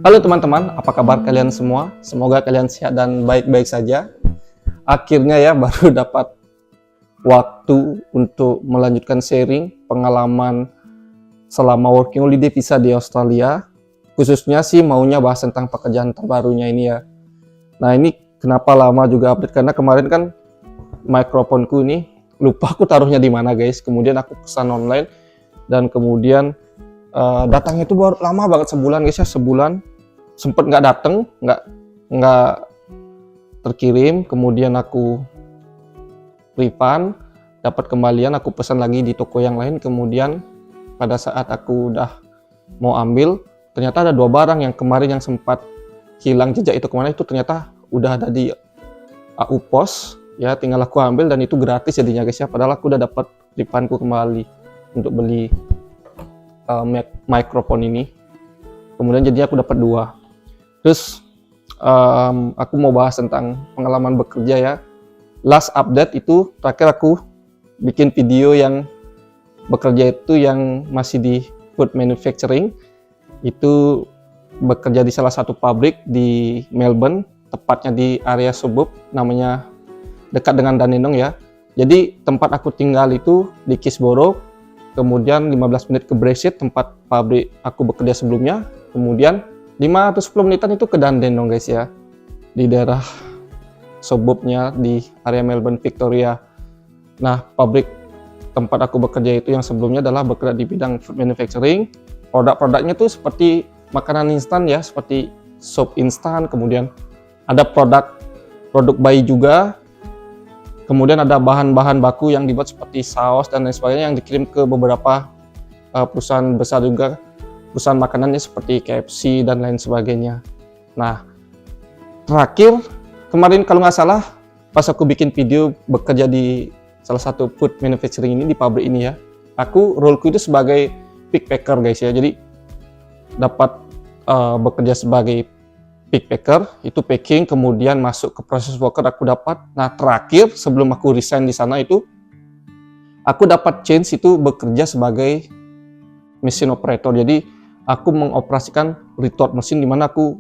Halo teman-teman, apa kabar kalian semua? Semoga kalian sehat dan baik-baik saja. Akhirnya ya baru dapat waktu untuk melanjutkan sharing pengalaman selama working holiday visa di Australia. Khususnya sih maunya bahas tentang pekerjaan terbarunya ini ya. Nah ini kenapa lama juga update, karena kemarin kan mikrofonku ini lupa aku taruhnya di mana guys. Kemudian aku pesan online dan kemudian datangnya itu baru lama banget, sebulan guys ya, sebulan sempet nggak dateng, nggak terkirim. Kemudian aku refund, dapat kembalian, aku pesan lagi di toko yang lain. Kemudian pada saat aku udah mau ambil, ternyata ada 2 barang yang kemarin yang sempat hilang jejak itu kemana, itu ternyata udah ada di AU Pos ya, tinggal aku ambil dan itu gratis jadinya guys ya, padahal aku udah dapat refundku kembali untuk beli mikrofon ini. Kemudian jadinya aku dapat 2. Terus aku mau bahas tentang pengalaman bekerja ya. Last update itu terakhir aku bikin video yang bekerja itu yang masih di food manufacturing, itu bekerja di salah satu pabrik di Melbourne, tepatnya di area suburb namanya dekat dengan Dandenong ya. Jadi tempat aku tinggal itu di Kisboro, kemudian 15 menit ke Braeside tempat pabrik aku bekerja sebelumnya, kemudian 5-10 menitan itu ke Dandenong guys ya, di daerah suburbnya di area Melbourne, Victoria. Nah, pabrik tempat aku bekerja itu yang sebelumnya adalah bekerja di bidang food manufacturing. Produk-produknya tuh seperti makanan instan ya, seperti sup instan, kemudian ada produk bayi juga. Kemudian ada bahan-bahan baku yang dibuat seperti saus dan lain sebagainya yang dikirim ke beberapa perusahaan besar juga, perusahaan makanannya seperti KFC dan lain sebagainya. Nah, terakhir kemarin kalau nggak salah pas aku bikin video bekerja di salah satu food manufacturing ini, di pabrik ini ya, aku roleku itu sebagai pick packer guys ya. Jadi dapat bekerja sebagai pick packer, itu packing, kemudian masuk ke proses worker aku dapat. Nah terakhir sebelum aku resign di sana itu aku dapat change itu bekerja sebagai mesin operator. Jadi aku mengoperasikan retort mesin, di mana aku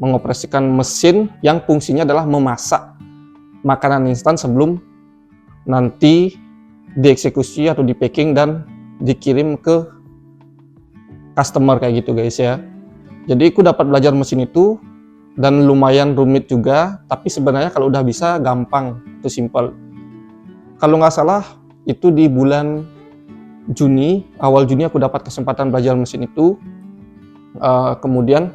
mengoperasikan mesin yang fungsinya adalah memasak makanan instan sebelum nanti dieksekusi atau di packing dan dikirim ke customer kayak gitu guys ya. Jadi aku dapat belajar mesin itu dan lumayan rumit juga, tapi sebenarnya kalau udah bisa gampang, itu simple. Kalau nggak salah itu di bulan Juni, awal Juni aku dapat kesempatan belajar mesin itu. Kemudian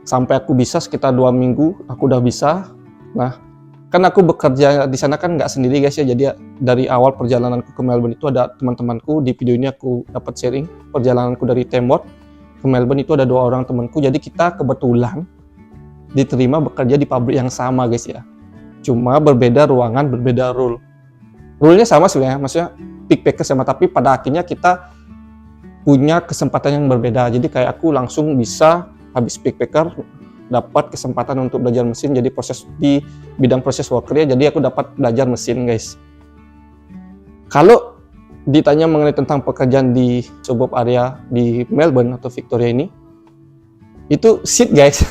sampai aku bisa sekitar 2 minggu aku udah bisa. Nah kan aku bekerja di sana kan nggak sendiri guys ya, jadi dari awal perjalananku ke Melbourne itu ada teman-temanku. Di video ini aku dapat sharing perjalananku dari Tamworth ke Melbourne, itu ada 2 orang temanku. Jadi kita kebetulan diterima bekerja di pabrik yang sama guys ya, cuma berbeda ruangan, berbeda role. Rule-nya sama sebenarnya, maksudnya pick packer sama, tapi pada akhirnya kita punya kesempatan yang berbeda. Jadi kayak aku langsung bisa habis pick packer dapat kesempatan untuk belajar mesin, jadi proses di bidang proses worker ya, jadi aku dapat belajar mesin guys. Kalau ditanya mengenai tentang pekerjaan di suburb area di Melbourne atau Victoria ini, itu shit guys.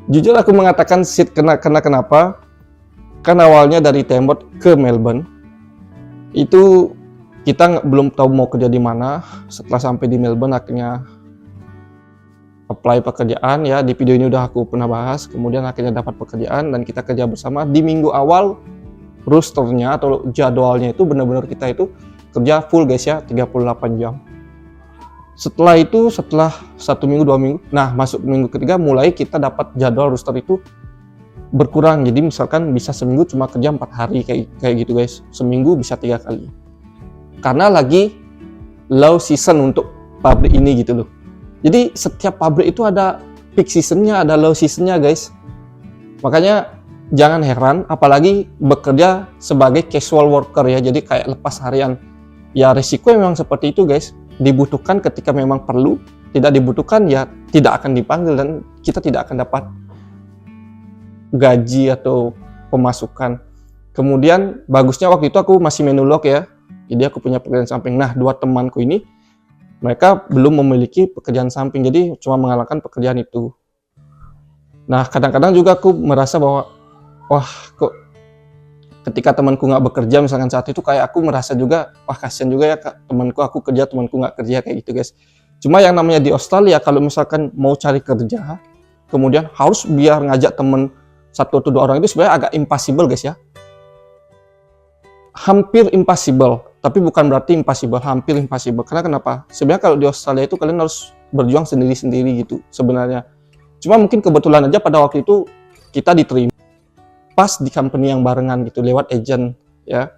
Jujur aku mengatakan shit karena kenapa? Kan awalnya dari Tamworth ke Melbourne itu kita belum tahu mau kerja di mana. Setelah sampai di Melbourne akhirnya apply pekerjaan ya, di video ini udah aku pernah bahas. Kemudian akhirnya dapat pekerjaan dan kita kerja bersama. Di minggu awal rosternya atau jadwalnya itu benar-benar kita itu kerja full guys ya, 38 jam. Setelah itu, setelah 1 minggu, 2 minggu, nah masuk minggu ketiga mulai kita dapat jadwal roster itu berkurang. Jadi misalkan bisa seminggu cuma kerja 4 hari kayak gitu guys, seminggu bisa 3 kali. Karena lagi low season untuk pabrik ini gitu loh. Jadi setiap pabrik itu ada peak seasonnya, ada low seasonnya guys. Makanya jangan heran, apalagi bekerja sebagai casual worker ya, jadi kayak lepas harian. Ya resiko memang seperti itu guys. Dibutuhkan ketika memang perlu, tidak dibutuhkan ya tidak akan dipanggil dan kita tidak akan dapat gaji atau pemasukan. Kemudian bagusnya waktu itu aku masih menulok ya, jadi aku punya pekerjaan samping. Nah 2 temanku ini mereka belum memiliki pekerjaan samping, jadi cuma mengalahkan pekerjaan itu. Nah, kadang-kadang juga aku merasa bahwa, wah kok ketika temanku nggak bekerja misalkan saat itu, kayak aku merasa juga, wah kasihan juga ya temanku, aku kerja temanku nggak kerja, kayak gitu guys. Cuma yang namanya di Australia, kalau misalkan mau cari kerja, kemudian harus biar ngajak temen 1 atau 2 orang, itu sebenarnya agak impossible guys ya. Hampir impossible, tapi bukan berarti impossible, hampir impossible. Karena kenapa? Sebenarnya kalau di Australia itu kalian harus berjuang sendiri-sendiri gitu sebenarnya. Cuma mungkin kebetulan aja pada waktu itu kita diterima pas di company yang barengan gitu, lewat agent ya.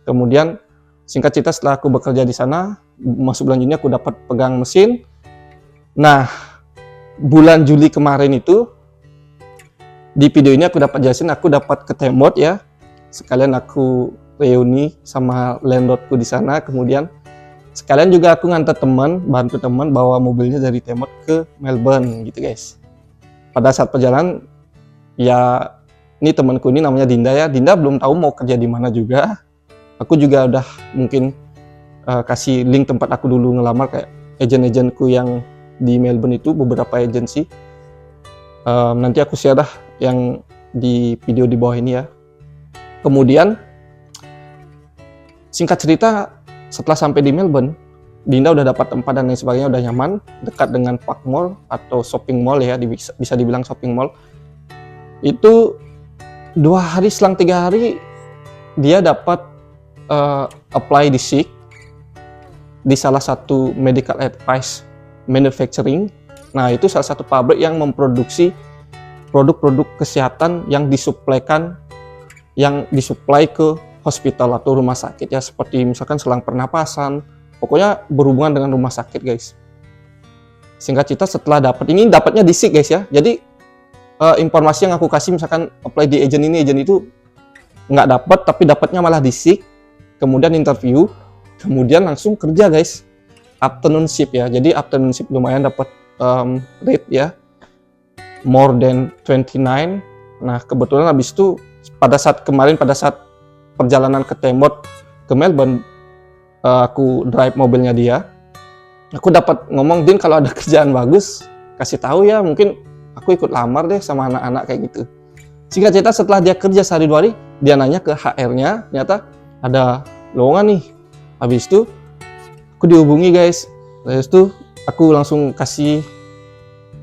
Kemudian singkat cerita, setelah aku bekerja di sana, masuk bulan Juni aku dapat pegang mesin. Nah, bulan Juli kemarin itu, di video ini aku dapat jelasin, aku dapat ke T-Mode ya. Sekalian aku reuni sama landlordku di sana, kemudian sekalian juga aku ngantar teman, bantu teman bawa mobilnya dari T-Mode ke Melbourne gitu guys. Pada saat perjalanan, ya ini temanku ini namanya Dinda ya. Dinda belum tahu mau kerja di mana juga. Aku juga udah mungkin kasih link tempat aku dulu ngelamar, kayak agen-agenku yang di Melbourne itu, beberapa agensi. Nanti aku share dah yang di video di bawah ini ya. Kemudian singkat cerita, setelah sampai di Melbourne, Dinda udah dapat tempat dan lain sebagainya, udah nyaman, dekat dengan Park Mall atau shopping mall ya, bisa dibilang shopping mall. Itu 2 hari selang 3 hari dia dapat apply di SIG di salah satu medical advice manufacturing. Nah, itu salah satu pabrik yang memproduksi produk-produk kesehatan yang disuplai ke hospital atau rumah sakit ya, seperti misalkan selang pernapasan, pokoknya berhubungan dengan rumah sakit guys. Singkat cerita, setelah dapatnya di SIG guys ya. Jadi informasi yang aku kasih misalkan apply di agent ini, agent itu nggak dapat, tapi dapatnya malah di SIG. Kemudian interview, kemudian langsung kerja guys. Afternoon shift ya, jadi afternoon shift lumayan dapat rate ya, more than 29. Nah, kebetulan habis itu pada saat perjalanan ke T-Mode ke Melbourne, aku drive mobilnya dia, aku dapat ngomong, Din kalau ada kerjaan bagus kasih tahu ya, mungkin aku ikut lamar deh sama anak-anak kayak gitu. Singkat cerita, setelah dia kerja sehari 2 hari, dia nanya ke HR-nya, ternyata ada lowongan nih. Habis itu aku dihubungi guys. Habis itu aku langsung kasih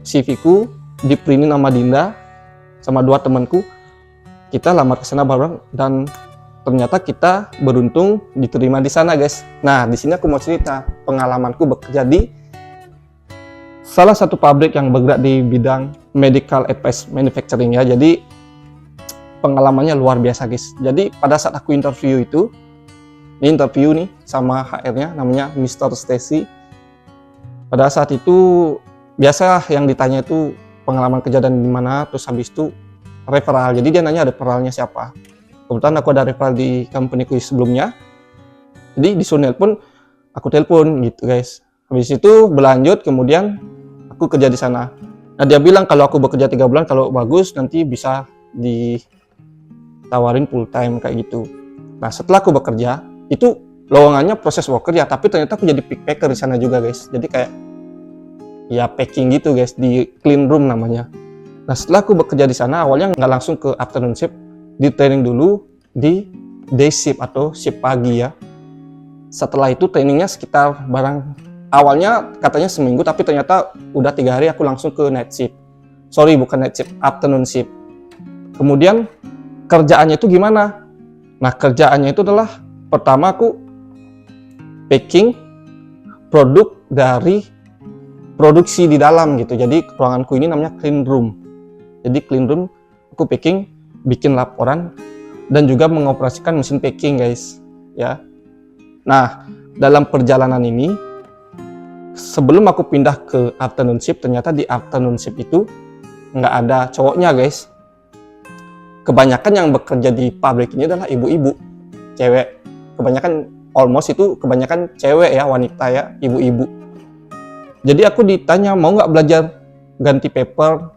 CV-ku, di-printin sama Dinda sama 2 temanku. Kita lamar ke sana bareng dan ternyata kita beruntung diterima di sana guys. Nah, di sini aku mau cerita pengalamanku bekerja di salah satu pabrik yang bergerak di bidang medical advice manufacturing ya. Jadi pengalamannya luar biasa guys. Jadi pada saat aku interview itu, ini interview nih sama HR-nya, namanya Mr. Stacy. Pada saat itu biasa yang ditanya itu pengalaman kerja dan gimana, terus habis itu referral. Jadi dia nanya ada referralnya siapa. Kebetulan aku ada referral di company-ku sebelumnya. Jadi disuruh nelpon, aku telepon gitu guys. Habis itu berlanjut, kemudian aku kerja di sana. Nah, dia bilang kalau aku bekerja 3 bulan, kalau bagus nanti bisa ditawarin full time kayak gitu. Nah, setelah aku bekerja, itu lowongannya proses worker ya, tapi ternyata aku jadi pick packer di sana juga guys. Jadi kayak ya packing gitu guys, di clean room namanya. Nah, setelah aku bekerja di sana, awalnya nggak langsung ke afternoon shift, di training dulu di day shift atau shift pagi ya. Setelah itu trainingnya sekitar awalnya katanya seminggu, tapi ternyata udah 3 hari aku langsung ke night shift. Sorry, bukan night shift, afternoon shift. Kemudian kerjaannya itu gimana? Nah, kerjaannya itu adalah pertama aku packing produk dari produksi di dalam gitu. Jadi ruanganku ini namanya clean room. Jadi clean room aku packing, bikin laporan dan juga mengoperasikan mesin packing guys ya. Nah, dalam perjalanan ini sebelum aku pindah ke afternoon shift, ternyata di afternoon shift itu nggak ada cowoknya guys. Kebanyakan yang bekerja di pabrik ini adalah ibu-ibu, cewek. Kebanyakan kebanyakan cewek ya, wanita ya, ibu-ibu. Jadi aku ditanya mau nggak belajar ganti paper,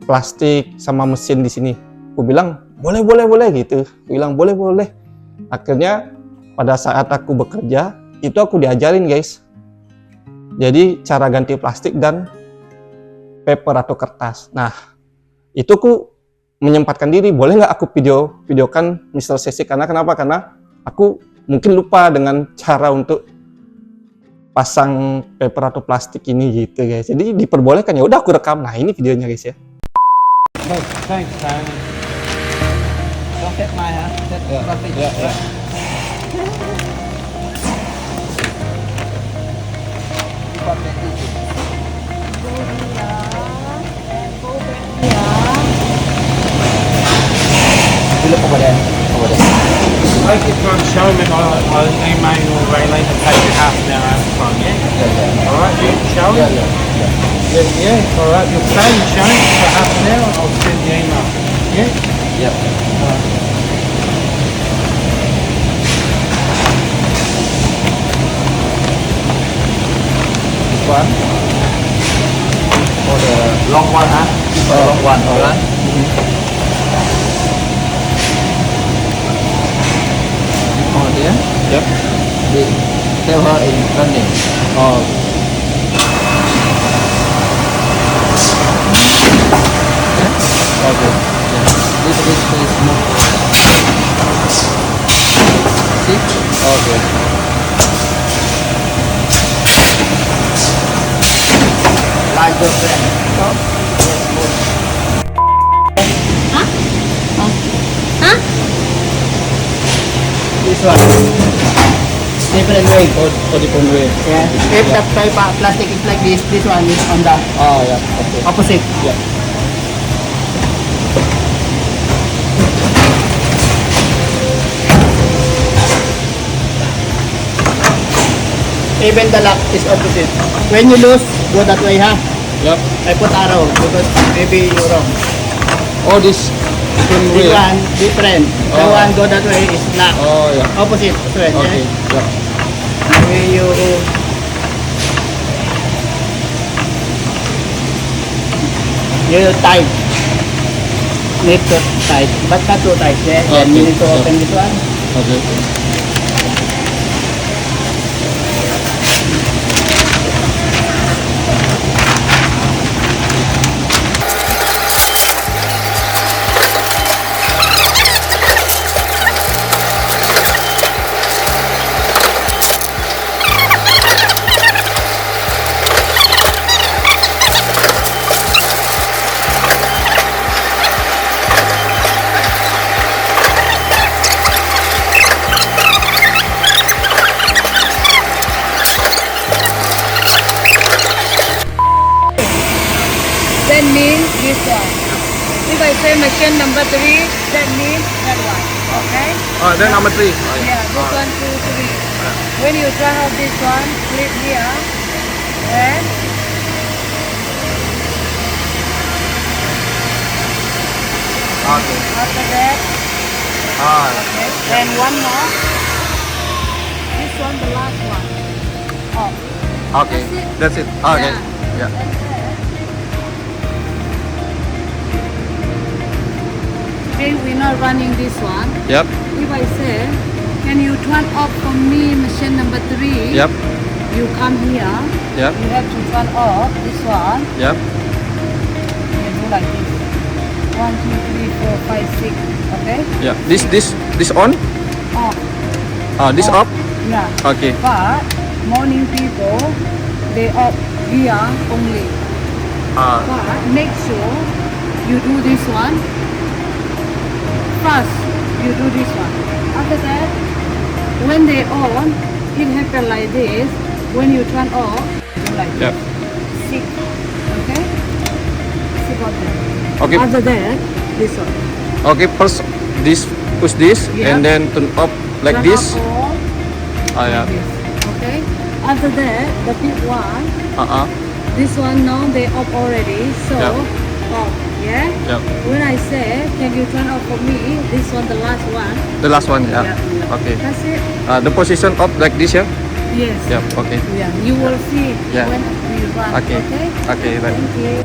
plastik sama mesin di sini. Aku bilang boleh gitu. Aku bilang boleh. Akhirnya pada saat aku bekerja itu aku diajarin guys Jadi cara ganti plastik dan paper atau kertas. Nah, itu aku menyempatkan diri, boleh nggak aku videokan Mr. Sesi? Karena kenapa? Karena aku mungkin lupa dengan cara untuk pasang paper atau plastik ini gitu guys. Jadi diperbolehkan, ya udah aku rekam. Nah ini videonya guys ya. Thanks, Simon. Don't set my hand. Set plastic. Yeah. Take it from Showman, I'll email or relay to take it half an hour out from, yeah? Alright, you show it? Yeah, alright, you'll stay and show it for half an hour, I'll send the email. Yeah? Yep. This one for the long one, huh? For the long one, alright. Oh, there. Yep. They tell her in running. Oh, Okay. Yeah. This is more. See? okay. Like the friend. This one. Different way. Oh different way. Yeah. If the paper plastic is like this one is on the Oh ya, oke. opposite. Ya. Even the lock is opposite. When you lose, go that way, huh? Yep. I put arrow because maybe you're wrong. Oh this different This way. one different. The Oh. one go that way is lock. Oh ya. Opposite. Right, Oke. yeah? Ya. When you tight. Need to tight, but not too tight. Yeah? Then you Okay, need to yeah. open this one. Oke. That means this one. If I say machine number 3, that means that one. Okay? Oh, then number 3. Yeah, this one, 2, 3. When you turn off this one, click here. And Oke. after that, Ah, okay. And one more. This one, the last one. Off. oke. That's it. Oke. Ya. Today we're not running this one. Yep. If I say, can you turn off for me machine number 3? Yep. You come here. Yep. You have to turn off this one. Yep. You do like this. 1, 2, 3, 4, 5, 6. Okay? Ya. This on? Off. This off? Yeah. Oke. But morning people, they off here only. Ah. But make sure you do this one. First, you do this one. After that, when they on, it happen like this. When you turn off, you do like Yep. this. 6. Okay? 6 of them. Okay. After that, this one. Oke, first this push this Yeah. and then turn up like Turn this. off all Ah ya. like this. Okay? After that, the big one, Ah. this one now they off already. So, Yeah. off. Yeah? Yep. When I say, can you turn off for me? This one, the last one. The last one ya. Yeah. Oke. That's it. The position up like this ya. Yes. Yep. Oke. Yeah. You will see Yeah. when we run. Okay. Okay. Okay, right. Thank you.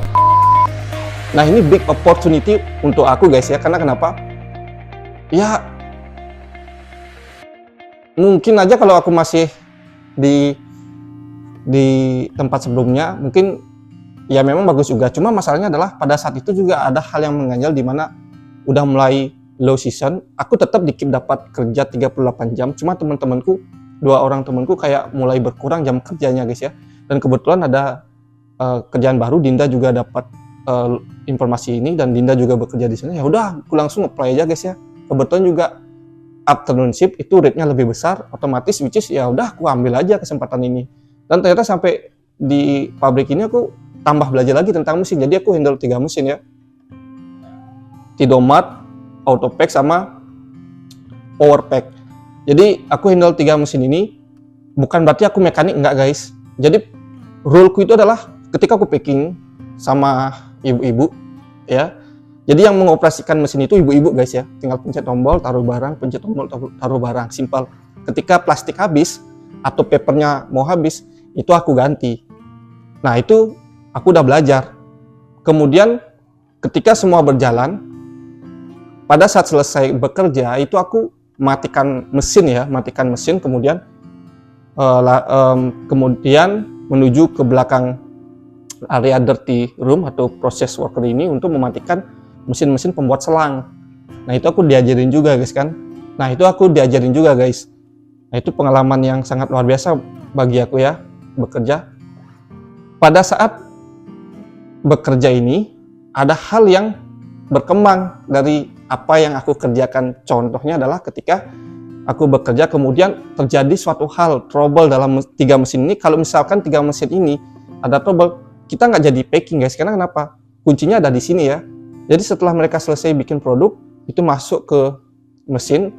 Nah ini big opportunity untuk aku guys ya, karena kenapa? Ya mungkin aja kalau aku masih di di tempat sebelumnya mungkin ya memang bagus juga. Cuma masalahnya adalah pada saat itu juga ada hal yang mengganjal di mana udah mulai low season. Aku tetap dikit dapat kerja 38 jam. Cuma teman-temanku, 2 orang temanku kayak mulai berkurang jam kerjanya guys ya. Dan kebetulan ada kerjaan baru, Dinda juga dapat informasi ini dan Dinda juga bekerja di sana. Ya udah, aku langsung apply aja guys ya. Kebetulan juga afternoon shift itu rate-nya lebih besar, otomatis which is ya udah aku ambil aja kesempatan ini. Dan ternyata sampai di pabrik ini aku tambah belajar lagi tentang mesin. Jadi aku handle 3 mesin ya. Tidomat, Autopack sama Powerpack. Jadi aku handle 3 mesin ini bukan berarti aku mekanik, enggak guys. Jadi role-ku itu adalah ketika aku packing sama ibu-ibu ya. Jadi yang mengoperasikan mesin itu ibu-ibu guys ya. Tinggal pencet tombol, taruh barang, pencet tombol, taruh barang. Simpel. Ketika plastik habis atau papernya mau habis, itu aku ganti. Nah, itu aku udah belajar. Kemudian ketika semua berjalan, pada saat selesai bekerja itu aku matikan mesin ya, matikan mesin, kemudian menuju ke belakang area dirty room atau process worker ini untuk mematikan mesin-mesin pembuat selang. Nah, itu aku diajarin juga guys kan. Nah, itu aku diajarin juga guys. Nah, itu pengalaman yang sangat luar biasa bagi aku ya, bekerja. Pada saat bekerja ini ada hal yang berkembang dari apa yang aku kerjakan. Contohnya adalah ketika aku bekerja kemudian terjadi suatu hal, trouble dalam 3 mesin ini. Kalau misalkan 3 mesin ini ada trouble, kita nggak jadi packing guys. Karena kenapa? Kuncinya ada di sini ya. Jadi setelah mereka selesai bikin produk, itu masuk ke mesin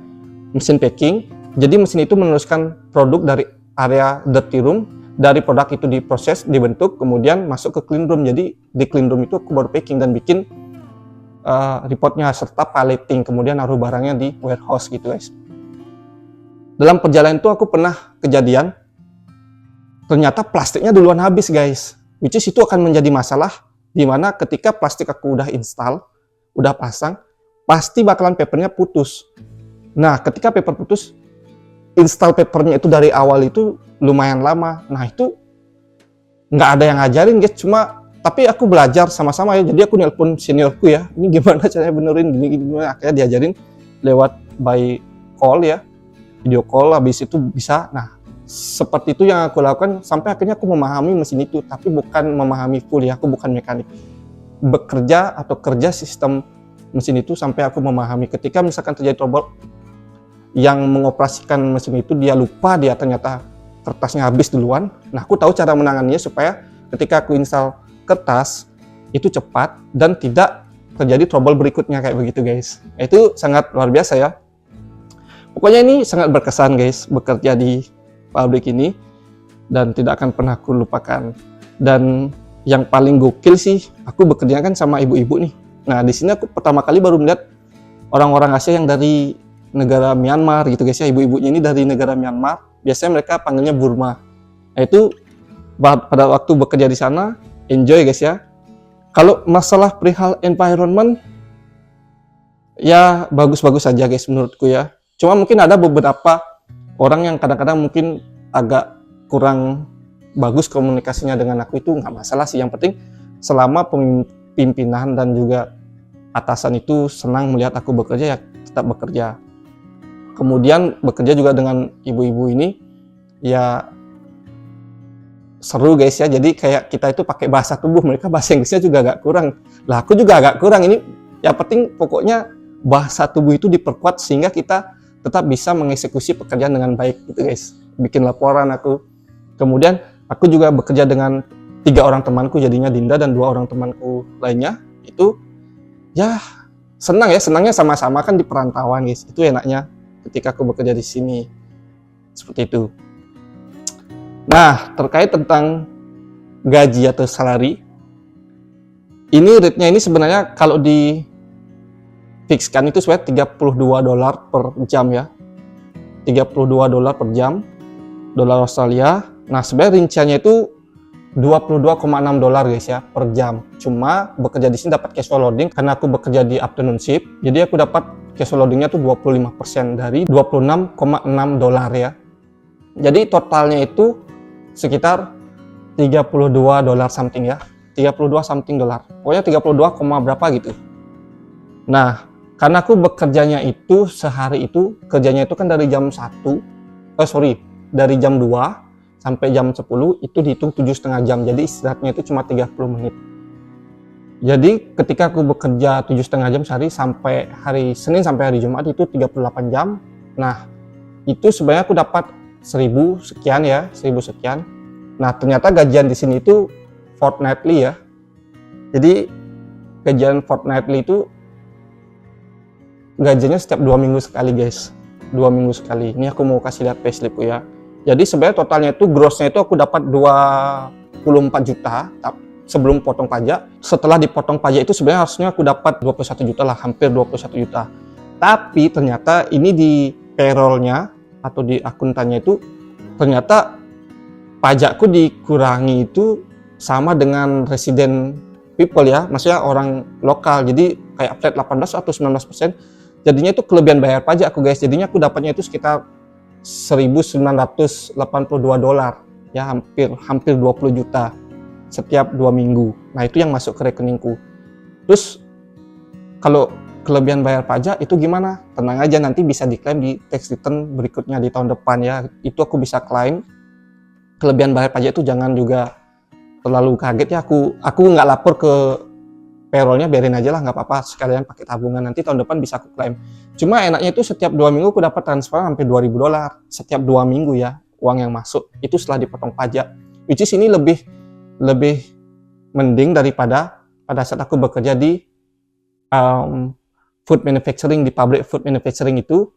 packing. Jadi mesin itu meneruskan produk dari area dirty room, dari produk itu diproses, dibentuk, kemudian masuk ke clean room. Jadi di clean room itu aku baru packing dan bikin reportnya serta paleting, kemudian naruh barangnya di warehouse gitu guys. Dalam perjalanan itu aku pernah kejadian, ternyata plastiknya duluan habis guys. Which is itu akan menjadi masalah, dimana ketika plastik aku udah install, udah pasang, pasti bakalan papernya putus. Nah, ketika paper putus, install papernya itu dari awal itu lumayan lama. Nah, itu nggak ada yang ngajarin guys, tapi aku belajar sama-sama ya. Jadi aku nelpon seniorku ya, ini gimana caranya benerin, gini, akhirnya diajarin lewat by call ya, video call, habis itu bisa. Nah, seperti itu yang aku lakukan sampai akhirnya aku memahami mesin itu, tapi bukan memahami full ya, aku bukan mekanik. Bekerja atau kerja sistem mesin itu sampai aku memahami. Ketika misalkan terjadi trouble, yang mengoperasikan mesin itu dia lupa, dia ternyata kertasnya habis duluan. Nah, aku tahu cara menanganinya supaya ketika aku install kertas itu cepat dan tidak terjadi trouble berikutnya kayak begitu guys. Itu sangat luar biasa ya. Pokoknya ini sangat berkesan guys bekerja di pabrik ini dan tidak akan pernah aku lupakan. Dan yang paling gokil sih, aku bekerja kan sama ibu-ibu nih. Nah, di sini aku pertama kali baru melihat orang-orang Asia yang dari negara Myanmar gitu guys ya. Ibu-ibunya ini dari negara Myanmar. Biasanya mereka panggilnya Burma. Nah, itu pada waktu bekerja di sana enjoy guys ya. Kalau masalah perihal environment ya bagus-bagus saja guys menurutku ya. Cuma mungkin ada beberapa orang yang kadang-kadang mungkin agak kurang bagus komunikasinya dengan aku, itu nggak masalah sih. Yang penting selama pimpinan dan juga atasan itu senang melihat aku bekerja, ya tetap bekerja. Kemudian bekerja juga dengan ibu-ibu ini ya seru guys ya. Jadi kayak kita itu pakai bahasa tubuh, mereka bahasa Inggrisnya juga agak kurang. Lah aku juga agak kurang. Ini yang penting pokoknya bahasa tubuh itu diperkuat sehingga kita tetap bisa mengeksekusi pekerjaan dengan baik gitu guys. Bikin laporan aku. Kemudian aku juga bekerja dengan 3 orang temanku, jadinya Dinda dan 2 orang temanku lainnya. Itu ya senang ya, senangnya sama-sama kan di perantauan guys. Itu enaknya ketika aku bekerja di sini. Seperti itu. Nah, terkait tentang gaji atau salary, ini rate-nya ini sebenarnya kalau di fixkan itu sebenarnya $32 per jam ya. $32 per jam, dolar Australia. Nah, sebenarnya rinciannya itu $22,6 guys ya per jam. Cuma bekerja di sini dapat casual loading karena aku bekerja di afternoon shift. Jadi aku dapat casual loadingnya tuh 25% dari $26,6 ya. Jadi totalnya itu sekitar $32 something ya. 32 something dolar. Pokoknya 32, berapa gitu. Nah, karena aku bekerjanya itu sehari itu, kerjanya itu kan dari jam 1, dari jam 2 sampai jam 10 itu dihitung 7,5 jam. Jadi istirahatnya itu cuma 30 menit. Jadi ketika aku bekerja 7,5 jam sehari sampai hari Senin sampai hari Jumat itu 38 jam. Nah, itu sebenarnya aku dapat 1.000 sekian ya, 1.000 sekian. Nah, ternyata gajian di sini itu fortnightly ya. Jadi gajian fortnightly itu gajinya setiap 2 minggu sekali guys. 2 minggu sekali. Ini aku mau kasih lihat payslipku ya. Jadi sebenarnya totalnya itu grossnya itu aku dapat 24 juta sebelum potong pajak. Setelah dipotong pajak itu sebenarnya harusnya aku dapat 21 juta lah, hampir 21 juta. Tapi ternyata ini di payroll-nya atau di akuntannya itu ternyata pajakku dikurangi itu sama dengan resident people ya, maksudnya orang lokal. Jadi kayak flat 18 atau 19%. Jadinya itu kelebihan bayar pajak aku guys. Jadinya aku dapatnya itu sekitar $1.982 ya, hampir 20 juta setiap 2 minggu. Nah, itu yang masuk ke rekeningku. Terus kalau kelebihan bayar pajak itu gimana? Tenang aja, nanti bisa diklaim di tax return berikutnya di tahun depan ya. Itu aku bisa klaim. Kelebihan bayar pajak itu jangan juga terlalu kaget ya. Aku nggak lapor ke payrollnya, biarin aja lah, nggak apa-apa, sekalian pakai tabungan, nanti tahun depan bisa aku klaim. Cuma enaknya itu setiap 2 minggu aku dapat transfer hampir $2.000 setiap 2 minggu ya, uang yang masuk itu setelah dipotong pajak, which is ini lebih mending daripada pada saat aku bekerja di food manufacturing, di pabrik food manufacturing itu.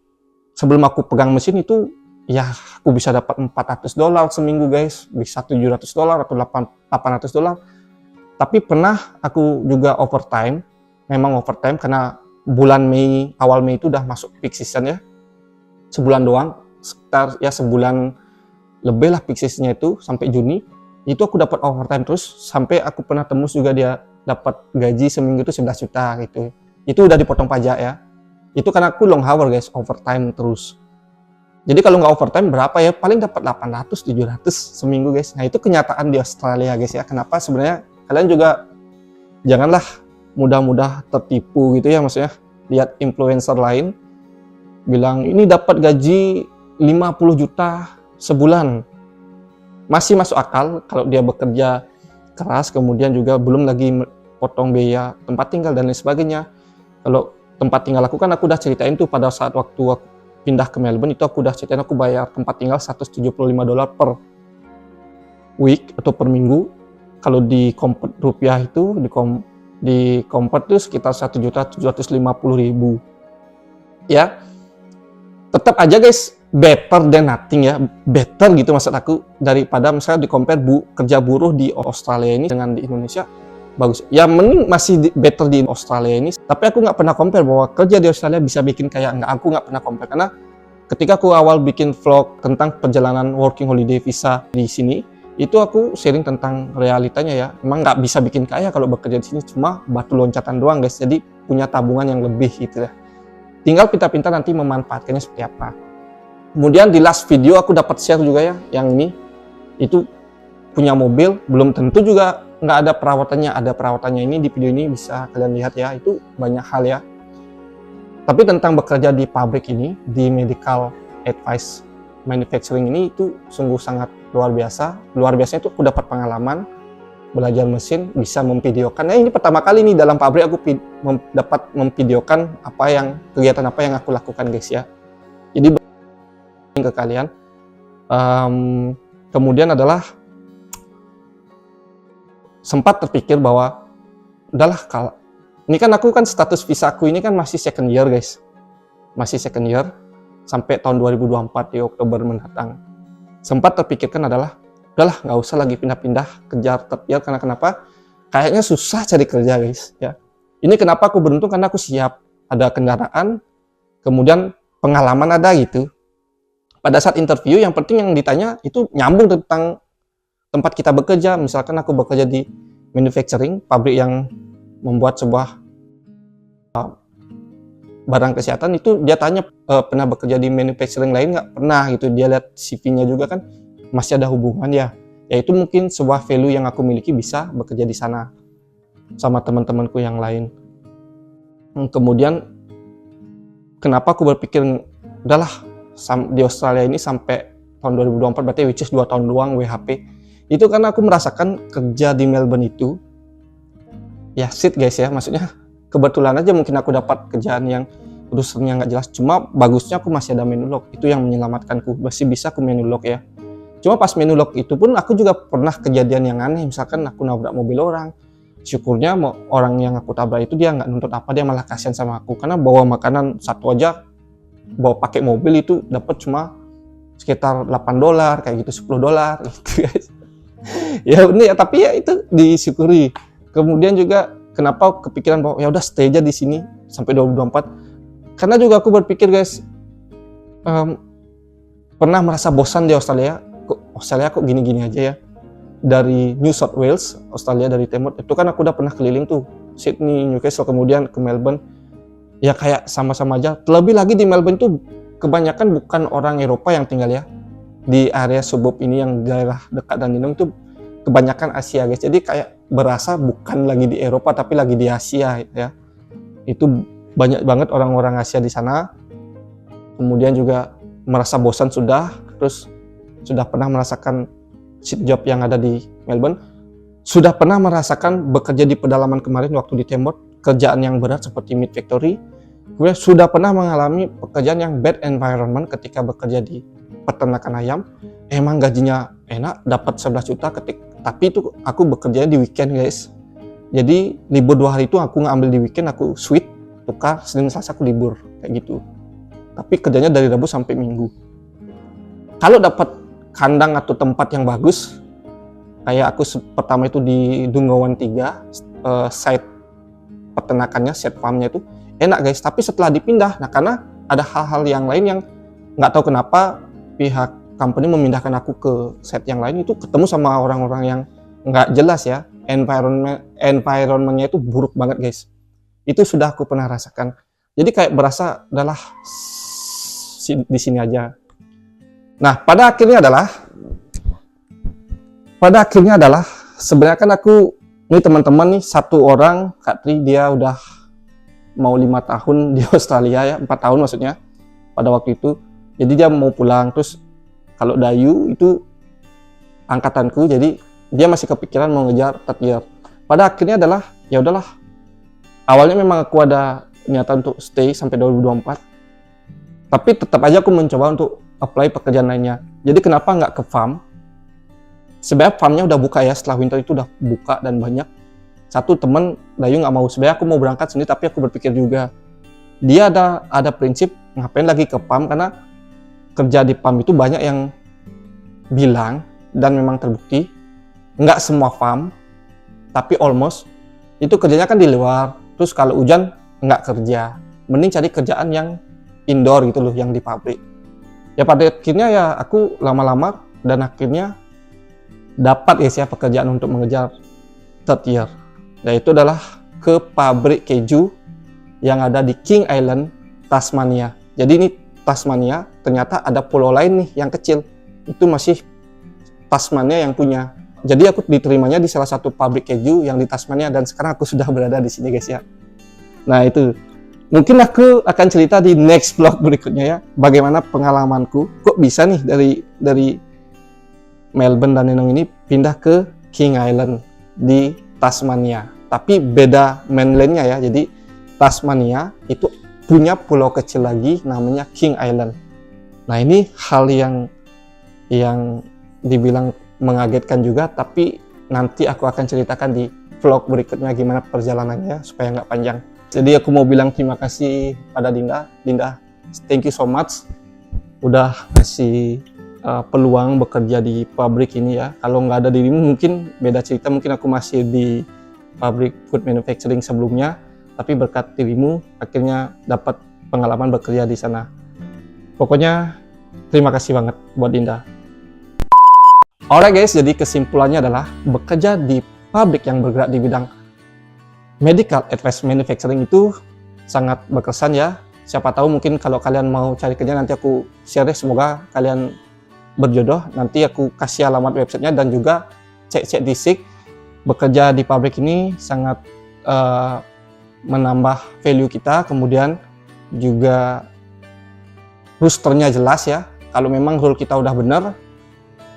Sebelum aku pegang mesin itu ya aku bisa dapat $400 seminggu guys, bisa $700 atau $800. Tapi pernah aku juga overtime, memang overtime karena bulan Mei, awal Mei itu udah masuk peak season ya. Sebulan doang, sekitar ya sebulan lebih lah peak seasonnya itu, sampai Juni. Itu aku dapat overtime terus, sampai aku pernah tembus juga dia dapat gaji seminggu itu 11 juta gitu. Itu udah dipotong pajak ya. Itu karena aku long hour guys, overtime terus. Jadi kalau nggak overtime berapa ya? Paling dapat 800-700 seminggu guys. Nah, itu kenyataan di Australia guys ya. Kenapa sebenarnya kalian juga janganlah mudah-mudah tertipu gitu ya, maksudnya lihat influencer lain bilang ini dapat gaji 50 juta sebulan. Masih masuk akal kalau dia bekerja keras, kemudian juga belum lagi potong biaya tempat tinggal dan lain sebagainya. Kalau tempat tinggal aku kan aku udah ceritain tuh pada saat waktu aku pindah ke Melbourne itu aku udah ceritain aku bayar tempat tinggal $175 per week atau per minggu. Kalau di convert rupiah itu di convert itu sekitar 1.750.000 ya. Tetap aja guys, better than nothing ya, better gitu maksud aku daripada misalnya di compare kerja buruh di Australia ini dengan di Indonesia. Bagus ya, mending masih better di Australia ini. Tapi aku nggak pernah compare bahwa kerja di Australia bisa bikin kayak aku nggak pernah compare, karena ketika aku awal bikin vlog tentang perjalanan working holiday visa di sini, itu aku sharing tentang realitanya ya. Emang nggak bisa bikin kaya kalau bekerja di sini, cuma batu loncatan doang guys. Jadi punya tabungan yang lebih gitu ya. Tinggal pintar-pintar nanti memanfaatkannya seperti apa. Kemudian di last video aku dapat share juga ya, yang ini itu punya mobil, belum tentu juga nggak ada perawatannya. Ada perawatannya, ini di video ini bisa kalian lihat ya. Itu banyak hal ya. Tapi tentang bekerja di pabrik ini, di medical advice manufacturing ini, itu sungguh sangat luar biasa. Luar biasanya itu aku dapat pengalaman belajar mesin, bisa memvideokan. Nah, ini pertama kali nih dalam pabrik aku dapat memvideokan kegiatan apa yang aku lakukan guys ya. Jadi ke kalian. Kemudian adalah sempat terpikir bahwa udahlah, kalau ini kan aku kan status visa aku ini kan masih second year guys. Masih second year sampai tahun 2024 di Oktober mendatang. Sempat terpikirkan adalah udahlah, nggak usah lagi pindah-pindah kejar third year. Karena kenapa? Kayaknya susah cari kerja guys ya. Ini kenapa aku beruntung, karena aku siap, ada kendaraan, kemudian pengalaman ada gitu. Pada saat interview yang penting yang ditanya itu nyambung tentang tempat kita bekerja. Misalkan aku bekerja di manufacturing, pabrik yang membuat sebuah barang kesehatan, itu dia tanya pernah bekerja di manufacturing lain nggak? Pernah gitu. Dia lihat CV-nya juga kan masih ada hubungan ya. yaitu mungkin sebuah value yang aku miliki bisa bekerja di sana sama teman-temanku yang lain. Kemudian kenapa aku berpikir udahlah di Australia ini sampai tahun 2024, berarti which is 2 tahun doang WHP. Itu karena aku merasakan kerja di Melbourne itu ya shit guys ya, maksudnya kebetulan aja mungkin aku dapat kerjaan yang urusannya nggak jelas. Cuma bagusnya aku masih ada menu log, itu yang menyelamatkanku, masih bisa aku menu log ya. Cuma pas menu log itu pun aku juga pernah kejadian yang aneh, misalkan aku nabrak mobil orang. Syukurnya orang yang aku tabrak itu dia nggak nuntut apa, dia malah kasihan sama aku karena bawa makanan satu aja, bawa pakai mobil itu dapat cuma sekitar $8 kayak gitu, $10 gitu guys. Ya ini ya, tapi ya itu disyukuri. Kemudian juga kenapa kepikiran bahwa ya udah stay aja di sini sampai 2024, karena juga aku berpikir guys, pernah merasa bosan di Australia kok gini-gini aja ya. Dari New South Wales, Australia dari timur, itu kan aku udah pernah keliling tuh, Sydney, Newcastle, kemudian ke Melbourne. Ya kayak sama-sama aja. Terlebih lagi di Melbourne tuh kebanyakan bukan orang Eropa yang tinggal ya. Di area suburb ini yang daerah dekat Dandenong tuh kebanyakan Asia guys. Jadi kayak berasa bukan lagi di Eropa tapi lagi di Asia ya. Itu banyak banget orang-orang Asia di sana. Kemudian juga merasa bosan terus sudah pernah merasakan shift job yang ada di Melbourne, sudah pernah merasakan bekerja di pedalaman kemarin waktu di Tembok, kerjaan yang berat seperti meat factory, kemudian sudah pernah mengalami pekerjaan yang bad environment ketika bekerja di peternakan ayam. Emang gajinya enak, dapat 11 juta tapi itu aku bekerjanya di weekend guys. Jadi libur 2 hari itu aku ngambil di weekend, aku switch, tukar, Senin Selasa aku libur kayak gitu. Tapi kerjanya dari Rabu sampai Minggu. Kalau dapat kandang atau tempat yang bagus, kayak aku pertama itu di Dungawan 3, site peternakannya, site farmnya itu enak guys. Tapi setelah dipindah, nah karena ada hal-hal yang lain yang nggak tahu kenapa pihak company memindahkan aku ke site yang lain, itu ketemu sama orang-orang yang nggak jelas ya, environmentnya itu buruk banget guys. Itu sudah aku pernah rasakan. Jadi kayak berasa adalah di sini aja. Nah, pada akhirnya adalah sebenarnya kan aku, ini teman-teman nih, satu orang, Kak Tri, dia udah mau 5 tahun di Australia ya, 4 tahun maksudnya, pada waktu itu. Jadi dia mau pulang, terus kalau Dayu itu angkatanku, jadi dia masih kepikiran mau ngejar third year. Pada akhirnya adalah, ya udahlah, awalnya memang aku ada niatan untuk stay sampai 2024, tapi tetap aja aku mencoba untuk apply pekerjaan lainnya. Jadi kenapa nggak ke farm? Sebenarnya farmnya udah buka ya, setelah winter itu udah buka dan banyak. Satu temen Dayu nggak mau, sebenarnya aku mau berangkat sendiri, tapi aku berpikir juga dia ada prinsip ngapain lagi ke farm, karena kerja di farm itu banyak yang bilang dan memang terbukti nggak semua farm, tapi almost itu kerjanya kan di luar. Terus kalau hujan nggak kerja, mending cari kerjaan yang indoor gitu loh, yang di pabrik. Ya pada akhirnya ya aku lama-lama dan akhirnya dapat ya pekerjaan untuk mengejar third year. Dan itu adalah ke pabrik keju yang ada di King Island, Tasmania. Jadi ini Tasmania, ternyata ada pulau lain nih yang kecil. Itu masih Tasmania yang punya. Jadi aku diterimanya di salah satu pabrik keju yang di Tasmania, dan sekarang aku sudah berada di sini guys ya. Nah itu. Mungkin aku akan cerita di next vlog berikutnya ya, bagaimana pengalamanku, kok bisa nih dari Melbourne dan Dandenong ini pindah ke King Island di Tasmania. Tapi beda mainlandnya ya, jadi Tasmania itu punya pulau kecil lagi namanya King Island. Nah ini hal yang dibilang mengagetkan juga, tapi nanti aku akan ceritakan di vlog berikutnya gimana perjalanannya supaya nggak panjang. Jadi aku mau bilang terima kasih pada Dinda, thank you so much udah ngasih peluang bekerja di pabrik ini ya. Kalau nggak ada dirimu mungkin beda cerita, mungkin aku masih di pabrik food manufacturing sebelumnya, tapi berkat dirimu akhirnya dapat pengalaman bekerja di sana. Pokoknya terima kasih banget buat Dinda. Alright guys, jadi kesimpulannya adalah bekerja di pabrik yang bergerak di bidang medical advanced manufacturing itu sangat berkesan ya. Siapa tahu mungkin kalau kalian mau cari kerja nanti aku share deh, semoga kalian berjodoh, nanti aku kasih alamat websitenya dan juga cek-cek fisik. Bekerja di pabrik ini sangat menambah value kita, kemudian juga rosternya jelas ya. Kalau memang rule kita udah benar,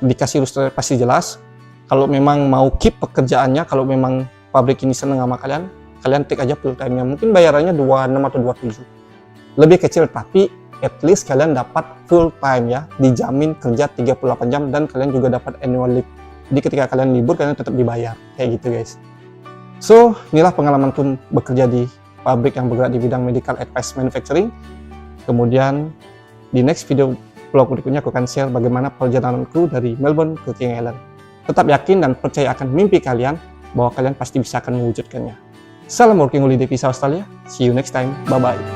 dikasih roster pasti jelas. Kalau memang mau keep pekerjaannya, kalau memang pabrik ini seneng sama kalian, kalian take aja full time-nya. Mungkin bayarannya 26 atau 27. Lebih kecil, tapi at least kalian dapat full time ya. Dijamin kerja 38 jam dan kalian juga dapat annual leave. Jadi ketika kalian libur, kalian tetap dibayar. Kayak gitu guys. So, inilah pengalamanku bekerja di pabrik yang bergerak di bidang medical advice manufacturing. Kemudian di next video vlog berikutnya aku akan share bagaimana perjalananku dari Melbourne ke King Island. Tetap yakin dan percaya akan mimpi kalian bahwa kalian pasti bisa akan mewujudkannya. Salam working holiday visa Australia. See you next time. Bye bye.